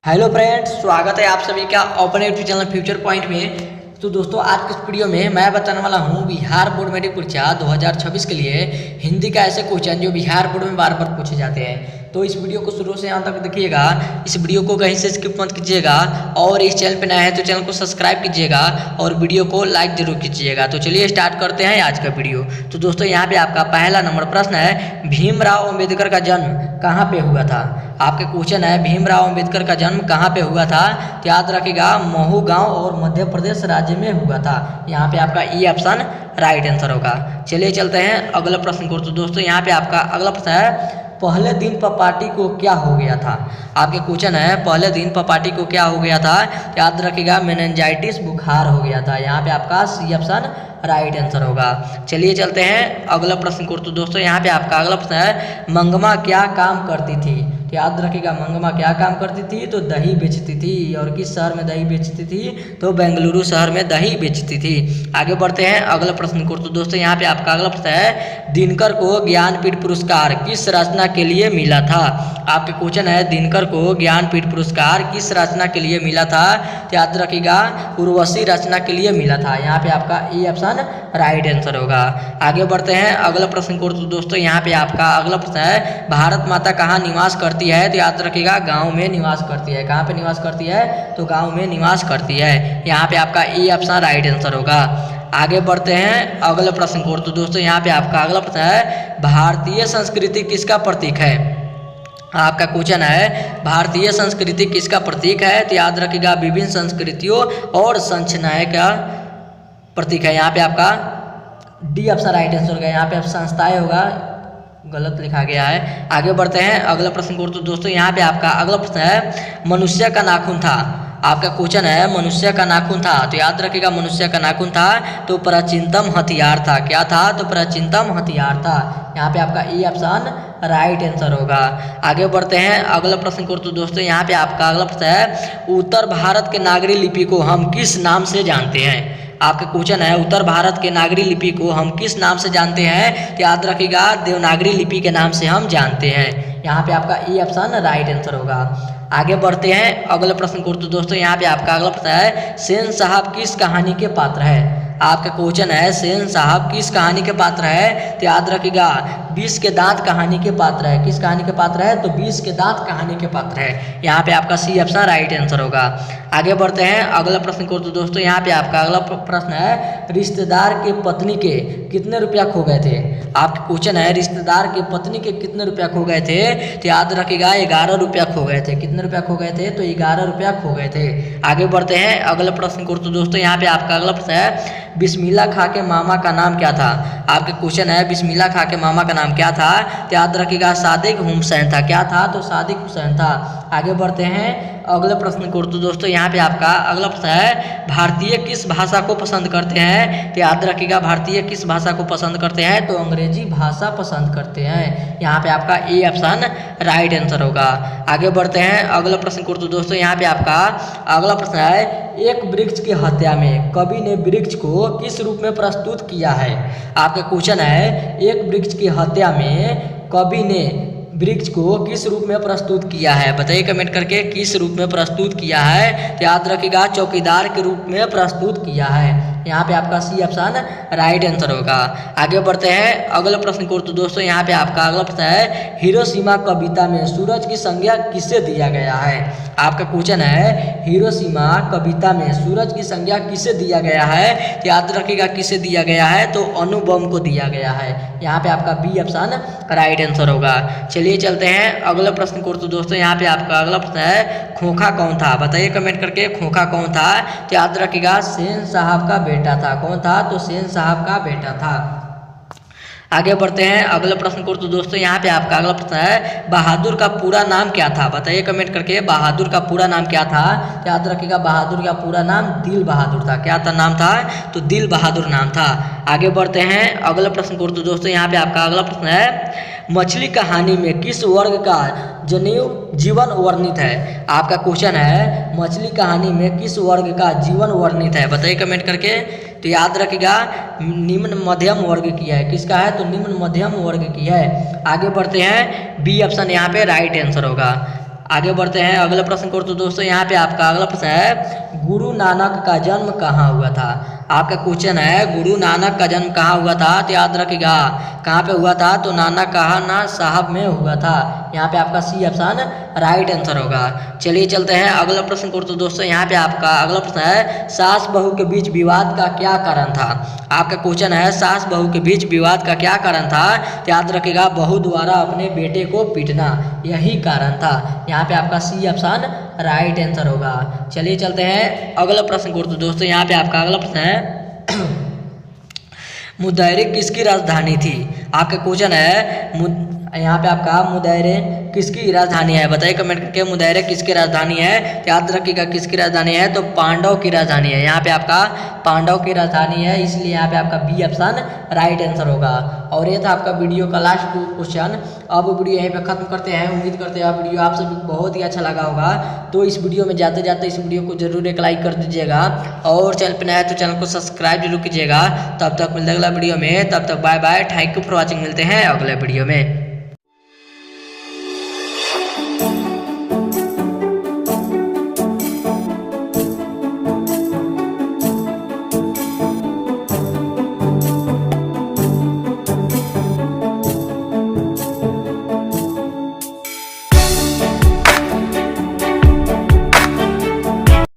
Hello friends, स्वागत है आप सभी का अपने यूट्यूब चैनल फ्यूचर पॉइंट में। तो दोस्तों, आज के इस वीडियो में मैं बताने वाला हूं बिहार बोर्ड मैट्रिक परीक्षा 2026 के लिए हिंदी का ऐसे क्वेश्चन जो बिहार बोर्ड में बार बार पूछे जाते हैं। तो इस वीडियो को शुरू से अंत तक देखिएगा। इस वीडियो को कहीं से स्किप मत कीजिएगा और इस चैनल पर नया है तो चैनल को सब्सक्राइब कीजिएगा और वीडियो को लाइक जरूर कीजिएगा। तो चलिए स्टार्ट करते हैं आज का वीडियो। तो दोस्तों, यहाँ पे आपका पहला नंबर प्रश्न है, भीमराव अम्बेडकर का जन्म कहाँ पे हुआ था। आपके क्वेश्चन है, भीमराव अम्बेडकर का जन्म कहाँ पे हुआ था। तो याद रखिएगा, महू गांव और मध्य प्रदेश राज्य में हुआ था। यहाँ पे आपका ई ऑप्शन राइट आंसर होगा। चलिए चलते हैं अगला प्रश्न को। तो दोस्तों, यहाँ पे आपका अगला प्रश्न है, पहले दिन पपाटी को क्या हो गया था। आपके क्वेश्चन है, पहले दिन पपाटी को क्या हो गया था। याद रखिएगा, मेनिंजाइटिस बुखार हो गया था। यहाँ पे आपका सी ऑप्शन राइट आंसर होगा। चलिए चलते हैं अगला प्रश्न को। तो दोस्तों, यहाँ पे आपका अगला प्रश्न है, मंगमा क्या काम करती थी। तो याद रखिएगा, मंगमा क्या काम करती थी, तो दही बेचती थी। और किस शहर में दही बेचती थी, तो बेंगलुरु शहर में दही बेचती थी। आगे बढ़ते हैं अगला प्रश्न को। तो दोस्तों, यहाँ पे आपका अगला प्रश्न है, दिनकर को ज्ञानपीठ पुरस्कार किस रचना के लिए मिला था। आपके क्वेश्चन है, दिनकर को ज्ञानपीठ पुरस्कार किस रचना के लिए मिला था। तो याद रखिएगा, उर्वशी रचना के लिए मिला था। यहाँ पे आपका ए ऑप्शन राइट आंसर होगा। आगे बढ़ते हैं अगला प्रश्न को। तो दोस्तों, यहाँ पे आपका अगला प्रश्न है, भारत माता कहाँ निवास करती है। तो याद रखिएगा, गांव में निवास करती है। कहाँ पे निवास करती है, तो गांव में निवास करती है। यहाँ पे आपका ए ऑप्शन राइट आंसर होगा। आगे बढ़ते हैं अगले प्रश्न को। तो दोस्तों, यहाँ पे आपका अगला प्रश्न है, भारतीय संस्कृति किसका प्रतीक है। आपका क्वेश्चन है, भारतीय संस्कृति किसका प्रतीक है। तो याद रखिएगा, विभिन्न संस्कृतियों और संरचनाएं का प्रतीक है। यहाँ पे आपका डी ऑप्शन राइट आंसर होगा। यहाँ पे संस्थाएं होगा, गलत लिखा गया है। आगे बढ़ते हैं अगला प्रश्न को। तो दोस्तों, यहाँ पे आपका अगला प्रश्न है, मनुष्य का नाखून था। आपका क्वेश्चन है, मनुष्य का नाखून था। तो याद रखिएगा, मनुष्य का नाखून था तो प्राचीनतम हथियार था। क्या था, तो प्राचीनतम हथियार था। यहाँ पे आपका ई ऑप्शन राइट आंसर होगा। आगे बढ़ते हैं अगला प्रश्न को। तो दोस्तों, यहाँ पे आपका अगला प्रश्न है, उत्तर भारत के नागरी लिपि को हम किस नाम से जानते हैं। आपका क्वेश्चन है, उत्तर भारत के नागरी लिपि को हम किस नाम से जानते हैं। तो याद रखिएगा, देवनागरी लिपि के नाम से हम जानते हैं। यहाँ पे आपका ई ऑप्शन राइट आंसर होगा। आगे बढ़ते हैं अगले प्रश्न को। तो दोस्तों, यहाँ पे आपका अगला प्रश्न है, सेन साहब किस कहानी के पात्र है। आपका क्वेश्चन है, सेन साहब किस कहानी के पात्र है। तो याद रखिएगा, 20 के दांत कहानी के पात्र है। किस कहानी के पात्र है, तो 20 के दांत कहानी के पात्र है। यहाँ पे आपका सी ऑप्शन राइट आंसर होगा। आगे बढ़ते हैं अगला प्रश्न को। तो दोस्तों, यहाँ पे आपका अगला प्रश्न है, रिश्तेदार के पत्नी के कितने रुपया खो गए थे। आपका क्वेश्चन है, रिश्तेदार के पत्नी के कितने रुपया खो गए थे। तो याद रखिएगा, 11 रुपया खो गए थे। कितने रुपया खो गए थे, तो 11 रुपया खो गए थे। आगे बढ़ते हैं अगले प्रश्न को। तो दोस्तों, यहाँ पे आपका अगला प्रश्न है, बिस्मिल्लाह खां के मामा का नाम क्या था। आपके क्वेश्चन है, बिस्मिल्लाह खां के मामा का नाम क्या था। तो याद रखिएगा, सादिक हुसैन था। क्या था, तो सादिक हुसैन था। आगे बढ़ते हैं अगले प्रश्न को। तो दोस्तों, यहाँ पे आपका अगला प्रश्न है, भारतीय किस भाषा को पसंद करते हैं। तो याद रखिएगा, भारतीय किस भाषा को पसंद करते हैं, तो अंग्रेजी भाषा पसंद करते हैं। यहाँ पे आपका ए ऑप्शन राइट आंसर होगा। आगे बढ़ते हैं अगला प्रश्न को। तो दोस्तों, यहाँ पे आपका अगला प्रश्न है, एक वृक्ष की हत्या में कवि ने वृक्ष को किस रूप में प्रस्तुत किया है। आपका क्वेश्चन है, एक वृक्ष की हत्या में कवि ने वृक्ष को किस रूप में प्रस्तुत किया है। बताइए कमेंट करके, किस रूप में प्रस्तुत किया है। तो याद रखिएगा, चौकीदार के रूप में प्रस्तुत किया है। यहाँ पे आपका सी ऑप्शन राइट आंसर होगा। आगे बढ़ते हैं अगले प्रश्न को। तो दोस्तों, यहाँ पे आपका अगला प्रश्न है, हिरोशिमा कविता में सूरज की संज्ञा किसे दिया गया है। आपका क्वेश्चन है, हिरोशिमा कविता में सूरज की संज्ञा किसे दिया गया है। तो याद रखिएगा, किसे दिया गया है, तो अणु बम को दिया गया है। यहाँ पे आपका बी ऑप्शन राइट आंसर होगा। चलिए चलते हैं अगले प्रश्न को। तो दोस्तों, यहाँ पे आपका अगला प्रश्न है, खोखा कौन था। बताइए कमेंट करके, खोखा कौन था। तो याद रखिएगा, सेन साहब का बेटा था। कौन था, तो सेन साहब का बेटा था। आगे बढ़ते हैं अगले प्रश्न को। तो दोस्तों, यहाँ पे आपका अगला प्रश्न है, बहादुर का पूरा नाम क्या था। बताइए कमेंट करके, बहादुर का पूरा नाम क्या था। याद रखिएगा, बहादुर का पूरा नाम दिल बहादुर था। क्या था नाम था, तो दिल बहादुर नाम था। आगे बढ़ते हैं अगले प्रश्न को। तो दोस्तों, यहाँ पे आपका अगला प्रश्न है, मछली कहानी में किस वर्ग का जनेऊ जीवन वर्णित है। आपका क्वेश्चन है, मछली कहानी में किस वर्ग का जीवन वर्णित है। बताइए कमेंट करके। तो याद रखिएगा, निम्न मध्यम वर्ग की है। किसका है, तो निम्न मध्यम वर्ग की है। आगे बढ़ते हैं, बी ऑप्शन यहाँ पे राइट आंसर होगा। आगे बढ़ते हैं अगले प्रश्न को। तो दोस्तों यहाँ पे आपका अगला प्रश्न है, गुरु नानक का जन्म कहाँ हुआ था। आपका क्वेश्चन है, गुरु नानक का जन्म कहाँ हुआ था। तो याद रखिएगा कहाँ पे हुआ था, तो नाना कहना साहब में हुआ था। यहाँ पे आपका सी ऑप्शन राइट आंसर होगा। चलिए चलते हैं अगला प्रश्न को। तो दोस्तों यहाँ पे आपका अगला प्रश्न है, सास बहू के बीच विवाद का क्या कारण था। आपका क्वेश्चन है, सास बहू के बीच विवाद का क्या कारण था। तो याद रखिएगा बहू द्वारा अपने बेटे को पीटना, यही कारण था। यहाँ पे आपका सी ऑप्शन राइट आंसर होगा। चलिए चलते हैं अगला प्रश्न को। तो दोस्तों यहाँ पे आपका अगला प्रश्न है, मुदैरे किसकी राजधानी थी। आपका क्वेश्चन है, यहाँ पे आपका मुदैरे किसकी राजधानी है, बताइए कमेंट करके। मुदैरे किसकी राजधानी है, याद रखिएगा किसकी राजधानी है, तो पांडव की राजधानी है। यहाँ पे आपका पांडव की राजधानी है, इसलिए यहाँ पे आपका बी ऑप्शन राइट आंसर होगा। और ये था आपका वीडियो का लास्ट क्वेश्चन। अब वीडियो यहीं पे खत्म करते हैं। उम्मीद करते हैं वीडियो आप सभी को बहुत ही अच्छा लगा होगा। तो इस वीडियो में जाते जाते इस वीडियो को जरूर एक लाइक कर दीजिएगा, और चैनल पर नया है तो चैनल को सब्सक्राइब जरूर कीजिएगा। तब तक मिलते हैं अगला वीडियो में, तब तक bye bye, thank you for watching. मिलते हैं अगले वीडियो में।